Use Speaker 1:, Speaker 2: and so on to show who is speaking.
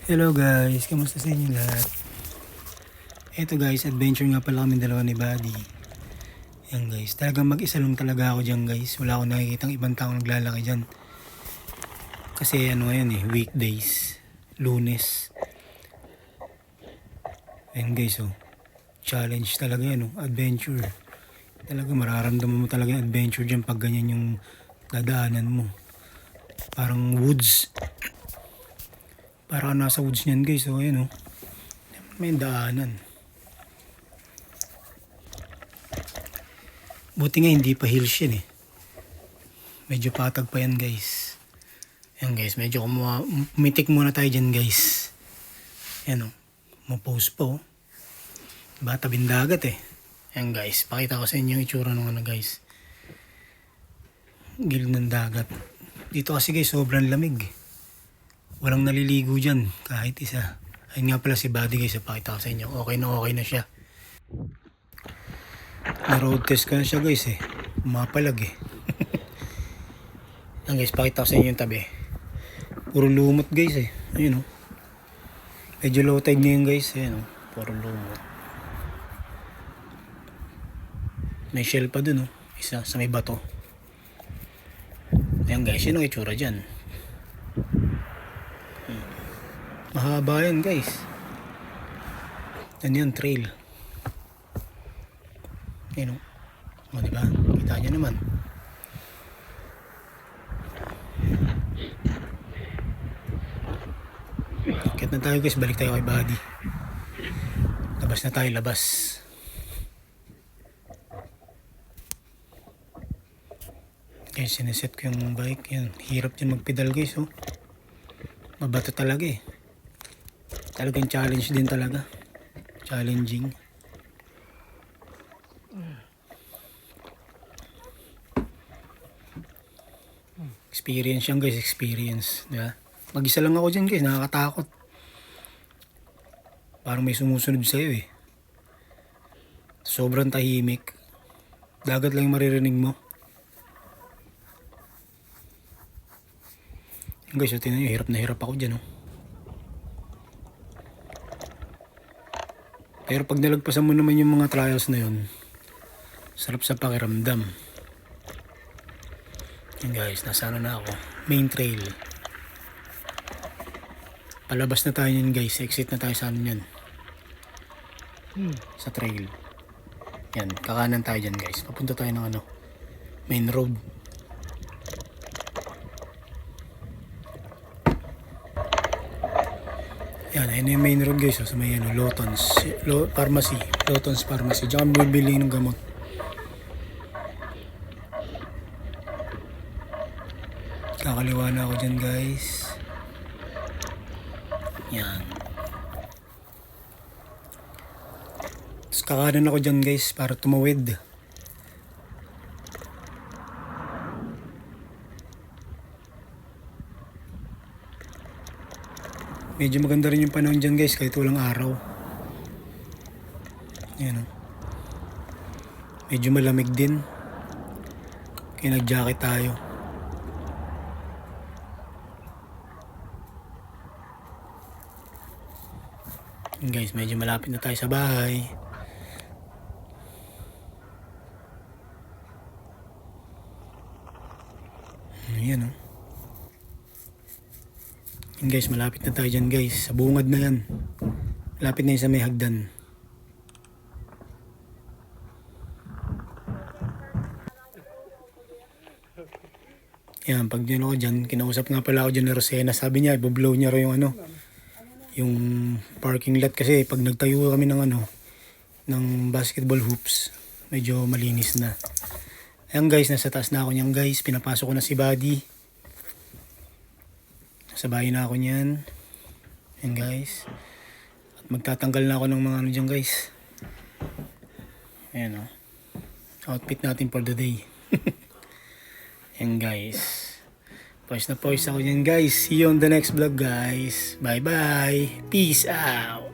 Speaker 1: Hello guys, kamusta sa inyo lahat? Eto guys, adventure nga pala kami dalawa ni Buddy. Yan guys, talagang mag-isa lang talaga ako dyan guys. Wala akong nakikitang ibang taong naglalaki dyan. Kasi ano ngayon weekdays, Lunes. Yan guys challenge talaga yan adventure. Talaga mararamdaman mo talaga yung adventure dyan pag ganyan yung dadaanan mo. Parang woods. Parang nasa woods niyan guys, ayan may daanan. Buti nga hindi pa hills yan Medyo patag pa yan guys. Yan guys, medyo umitik muna tayo dyan guys. Yan mapose po. Diba, tabing dagat Yan guys, pakita ko sa inyo yung itsura ng guys. Gilid ng dagat. Dito kasi guys, sobrang lamig. Walang naliligo dyan, kahit isa. Ayun nga pala si Buddy guys, pakita ko sa inyo. Okay na siya. Na-road test ko na siya guys Umapalag Yan guys, pakita ko sa inyo yung tabi. Puro lumot guys Ayun Medyo low tide ngayon guys. Ayun puro lumot. May shell pa dun isa sa may bato. Ayan guys, yun ang itsura dyan. Mahaba yan guys. Yan trail. Ayun diba? Kita nyo naman. Kaya na tayo guys, balik tayo kay Buddy. Labas na tayo, labas. Guys, sineset ko yung bike. Yan, hirap dyan magpedal guys Mabato talaga Talagang challenge din talaga. Challenging. Experience yan guys, experience. Diba? Mag-isa lang ako dyan guys, nakakatakot. Parang may sumusunod sa'yo Sobrang tahimik. Dagat lang yung maririnig mo. Guys, tingnan nyo, hirap na hirap ako dyan Pero pag nalagpasan mo naman yung mga trials na yun, sarap sa pakiramdam. Yan guys, nasa na ako. Main trail. Palabas na tayo yan guys. Exit na tayo sa yan. Sa trail. Yan, kakanan tayo dyan guys. Papunta tayo ng main road. Yan, ayun yung main road guys. Sa may Lawtons Pharmacy. Lawtons Pharmacy. Diyan kami bibili ng gamot. Kakaliwa na ako dyan guys. Yan. Tapos kakanan ako dyan guys para tumawid. Medyo maganda rin yung panahon dyan guys kahit walang araw. Yan Medyo malamig din. Kaya nag-jacket tayo. Yan guys, medyo malapit na tayo sa bahay. Yan Yan guys, malapit na tayo dyan guys. Sa bungad na yan. Malapit na yun sa may hagdan. Yan, pag dyan ako dyan, kinausap nga pala ako dyan ni Rosena. Sabi niya, ibablow niya rin yung parking lot kasi pag nagtayo kami ng basketball hoops, medyo malinis na. Ayan guys, nasa taas na ako niyan guys. Pinapasok ko na si Buddy. Nasa bahay na ako niyan. Ayan guys. At magtatanggal na ako ng mga dyan guys. Ayan outfit natin for the day. Ayan guys. Poise na poise ako dyan guys. See you on the next vlog guys. Bye bye. Peace out.